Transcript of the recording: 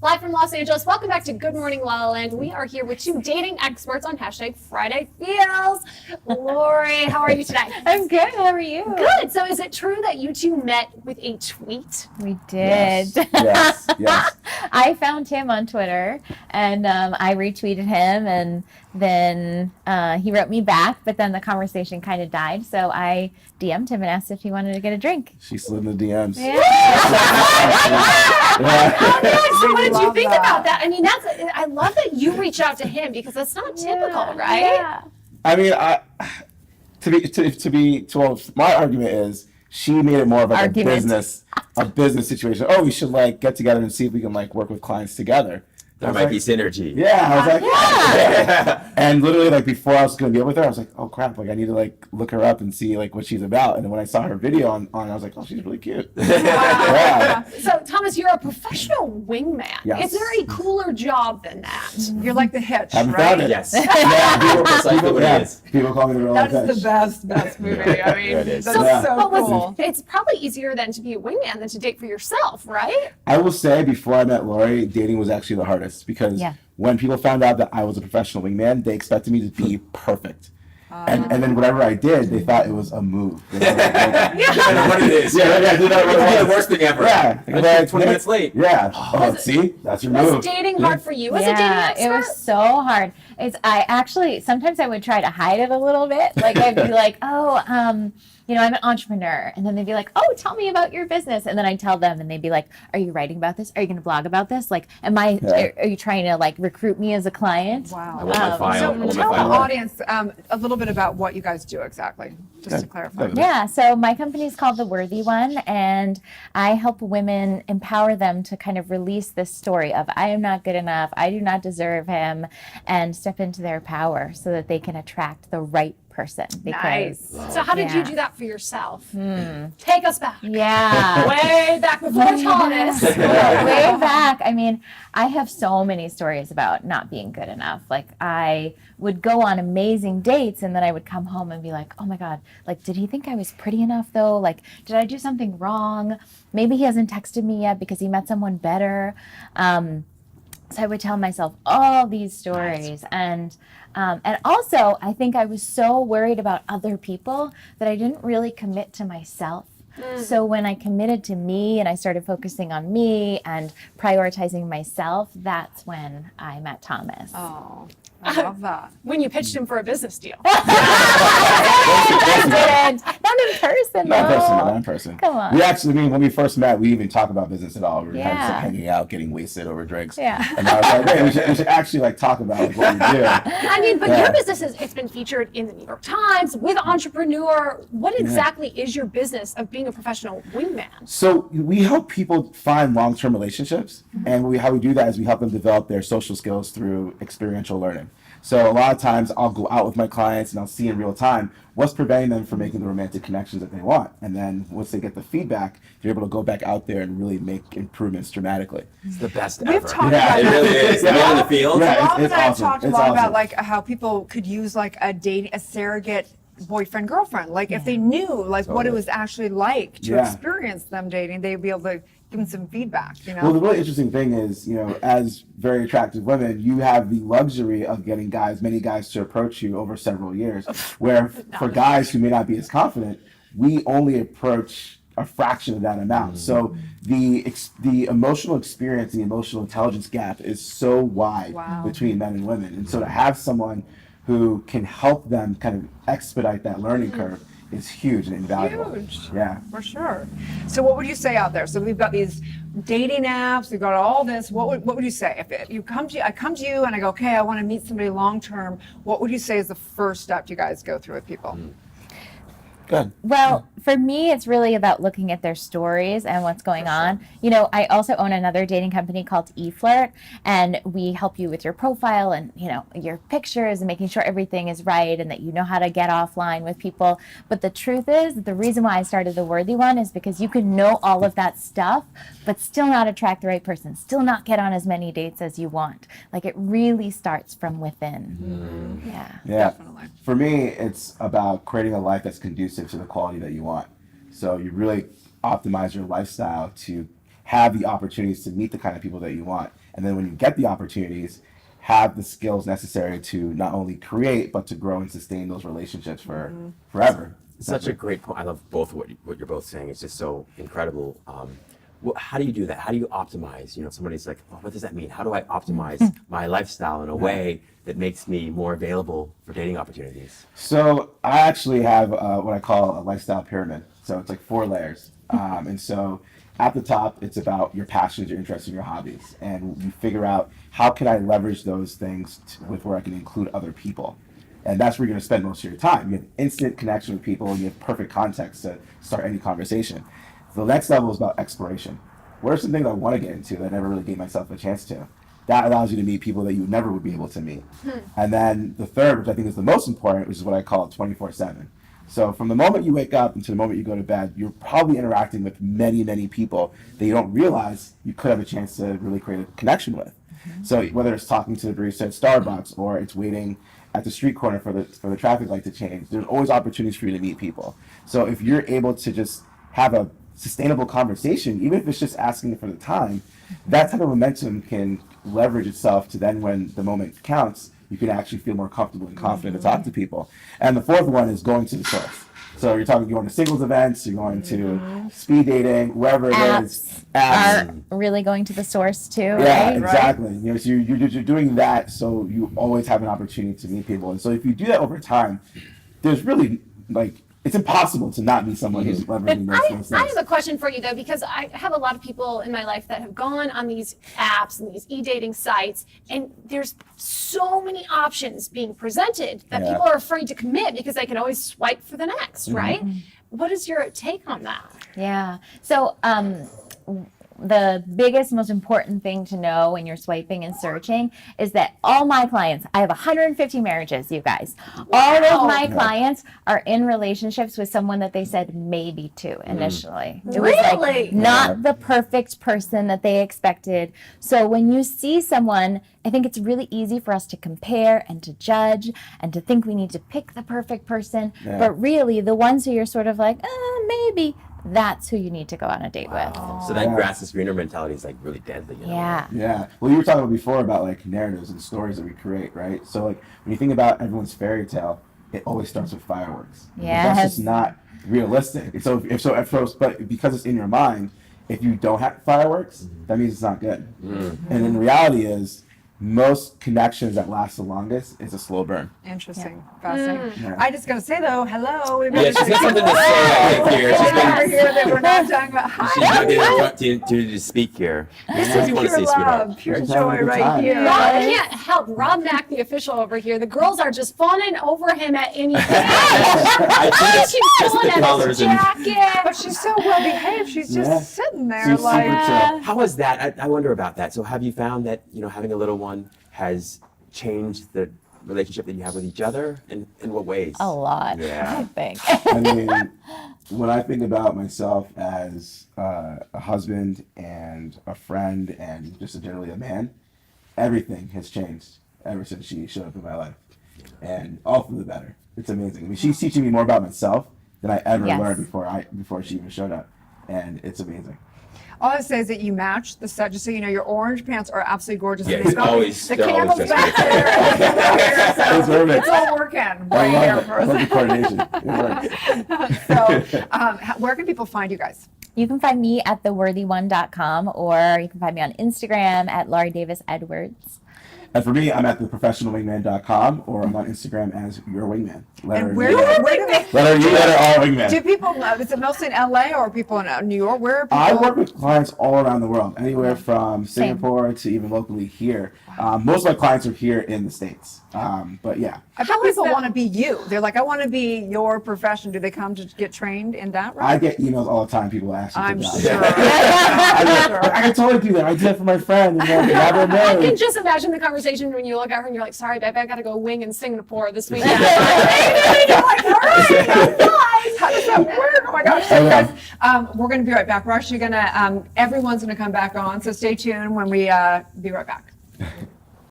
Live from Los Angeles, welcome back to Good Morning LaLa Land. We are here with two dating experts on #FridayFeels. Lori, how are you today? I'm good. How are you? Good. So is it true that you two met with a tweet? We did. Yes. I found him on Twitter, and I retweeted him, and then he wrote me back, but then the conversation kind of died, so I DM'd him and asked if he wanted to get a drink. She slid in the DMs. Yeah. So what did you think about that? I mean, I love that you reached out to him because that's not typical, right? Yeah. I mean, my argument is she made it more of like a business situation. Oh, we should like get together and see if we can like work with clients together. There might be synergy. Yeah, I was like, yeah. And literally, like before I was gonna be with her, I was like, oh crap, like I need to like look her up and see like what she's about. And then when I saw her video on I was like, oh, she's really cute. Yeah. So Thomas, you're a professional wingman. Yes. Is there a cooler job than that? You're like the hitch, Haven't right? found it. Yes. People call me the real life That's the hitch. best movie. I mean, There it is. that's Yeah. so But cool. it's probably easier then to be a wingman than to date for yourself, right? I will say before I met Lori, dating was actually the hardest because when people found out that I was a professional wingman, they expected me to be perfect. And then whatever I did, they thought it was a move. You know, I don't know what it is. Yeah, It could be the worst thing ever. Yeah. I was 20 minutes late. Yeah. Oh, see? That's your Was move. dating hard for you as a dating expert? It was so hard. Sometimes I would try to hide it a little bit. Like I'd be like, I'm an entrepreneur. And then they'd be like, oh, tell me about your business. And then I'd tell them and they'd be like, are you writing about this? Are you going to blog about this? Like, are you trying to like recruit me as a client? Wow. I want my file. So tell the audience a little bit about what you guys do exactly, just to clarify. Yeah, so my company is called The Worthy One, and I help women empower them to kind of release this story of I am not good enough, I do not deserve him, and step into their power so that they can attract the right person. Nice. So how did you do that for yourself? Take us back. Yeah. Way back before Thomas. Way back. I mean, I have so many stories about not being good enough. Like I would go on amazing dates and then I would come home and be like, oh my God, like, did he think I was pretty enough though? Like, did I do something wrong? Maybe he hasn't texted me yet because he met someone better. So I would tell myself all these stories. And also, I think I was so worried about other people that I didn't really commit to myself. So when I committed to me and I started focusing on me and prioritizing myself, that's when I met Thomas. Oh, I love that. When you pitched him for a business deal. I didn't. Not in person, Not in person. Come on. We actually, when we first met, we didn't even talk about business at all. We were kind of Yeah. hanging out, getting wasted over drinks. Yeah. And I was like, hey, we should actually like talk about like, what we do. I mean, but Yeah. your business it's been featured in the New York Times with Entrepreneur. What exactly is your business of being a professional wingman? So we help people find long-term relationships, and how we do that is we help them develop their social skills through experiential learning. So a lot of times I'll go out with my clients and I'll see in real time what's preventing them from making the romantic connections that they want. And then once they get the feedback, they're able to go back out there and really make improvements dramatically. It's the best We've ever. talked Yeah. about It really is. The man in the field. Yeah. Rob and I have awesome. talked a It's lot awesome. about like how people could use like a surrogate boyfriend girlfriend. Like if they knew like what it was actually like to Yeah. experience them dating, they'd be able to give them some feedback. You know. Well, the really interesting thing is, as very attractive women, you have the luxury of getting many guys to approach you over several years, where for guys who may not be as confident, we only approach a fraction of that amount. So the emotional experience, the emotional intelligence gap is so wide between men and women. And so to have someone who can help them kind of expedite that learning curve is huge and invaluable. Huge. Yeah. For sure. So what would you say out there? So we've got these dating apps, we've got all this. What would you say? If I come to you and I go, okay, I want to meet somebody long term, what would you say is the first step you guys go through with people? Good. Well, for me, it's really about looking at their stories and what's going on. I also own another dating company called eFlirt, and we help you with your profile and, your pictures and making sure everything is right and that you know how to get offline with people. But the truth is, the reason why I started The Worthy One is because you can know all of that stuff, but still not attract the right person, still not get on as many dates as you want. Like, it really starts from within. Yeah. Definitely. For me, it's about creating a life that's conducive to the quality that you want. So you really optimize your lifestyle to have the opportunities to meet the kind of people that you want. And then when you get the opportunities, have the skills necessary to not only create, but to grow and sustain those relationships for forever. Such a great point. I love both what you're both saying. It's just so incredible. How do you do that? How do you optimize? You know, somebody's like, oh, what does that mean? How do I optimize my lifestyle in a way that makes me more available for dating opportunities? So I actually have what I call a lifestyle pyramid. So it's like 4 layers. And so at the top, it's about your passions, your interests, and your hobbies. And you figure out how can I leverage those things with where I can include other people. And that's where you're going to spend most of your time. You have instant connection with people, and you have perfect context to start any conversation. The next level is about exploration. What are some things I want to get into that I never really gave myself a chance to? That allows you to meet people that you never would be able to meet. And then the third, which I think is the most important, which is what I call 24/7. So from the moment you wake up until the moment you go to bed, you're probably interacting with many, many people that you don't realize you could have a chance to really create a connection with. So whether it's talking to the barista at Starbucks or it's waiting at the street corner for the traffic light to change, there's always opportunities for you to meet people. So if you're able to just have a sustainable conversation, even if it's just asking for the time, that type of momentum can leverage itself to then when the moment counts, you can actually feel more comfortable and confident to talk to people. And the fourth one is going to the source. So you're going to singles events, you're going to speed dating, wherever it is. Apps are really going to the source too, Yeah, right? exactly. You know, so you're doing that, so you always have an opportunity to meet people. And so if you do that over time, there's really it's impossible to not be someone who's leveraging those things. I have a question for you though, because I have a lot of people in my life that have gone on these apps and these e-dating sites, and there's so many options being presented that people are afraid to commit because they can always swipe for the next, right? What is your take on that? Yeah. So the biggest, most important thing to know when you're swiping and searching is that all my clients, I have 150 marriages, you guys. All of my clients are in relationships with someone that they said maybe to initially. It was like not the perfect person that they expected. So when you see someone, I think it's really easy for us to compare and to judge and to think we need to pick the perfect person. But really, the ones who you're sort of like, maybe, that's who you need to go on a date with. So that grass is greener mentality is like really deadly. You know? Yeah. Well, you were talking before about like narratives and stories that we create, right? So like when you think about everyone's fairy tale, it always starts with fireworks. Yeah. That's just not realistic. So but because it's in your mind, if you don't have fireworks, that means it's not good. And then the reality is, most connections that last the longest is a slow burn. Interesting. Fascinating. I just gotta say though, hello. Yeah, she's got something to say, I think, here. She's been, here that we're not talking about. she's not getting an opportunity to speak here. This What do is you want to pure say, sweetheart? love, pure Just having a joy good right time. here. Rob can't help. Rob Mack, the official over here. The girls are just fawning over him at any point. I think it's She's just pulling the at his colors and jacket. But she's so well behaved. She's just sitting there She's like. super chill. how is that? I wonder about that. So have you found that, you know, having a little one has changed the relationship that you have with each other? In what ways? A lot, Yeah. I think. I mean, when I think about myself as a husband and a friend and just generally a man, everything has changed ever since she showed up in my life. And all for the better. It's amazing. I mean, she's teaching me more about myself than I ever learned before she even showed up. And it's amazing. All I say is that you match the set, just so you know, your orange pants are absolutely gorgeous. Yeah, And it's they've got always- the they're always candles just back great. there. It's perfect. It's all working I right here love it. for I love us. the coordination. It works. So, where can people find you guys? You can find me at theworthyone.com, or you can find me on Instagram at Laurie Davis Edwards. And for me, I'm at theprofessionalwingman.com, or I'm on Instagram as your wingman. And where do they? Letter U, letter R, wingman. Do people? Is it mostly in LA or are people in New York? Where are people? I work with clients all around the world, anywhere from Singapore to even locally here. Most of my clients are here in the States. But yeah. I bet people want to be you. They're like, I want to be your profession. Do they come to get trained in that? Right? I get emails all the time, people asking I'm for jobs. sure. I can totally do that. I did it for my friend. And then I can married. just imagine the conversation when you look at her and you're like, sorry, babe, I got to go wing in Singapore this weekend. You're like, all right, guys, how does that work? Oh my gosh. So guys, we're going to be right back. We're actually going to, everyone's going to come back on. So stay tuned when we be right back.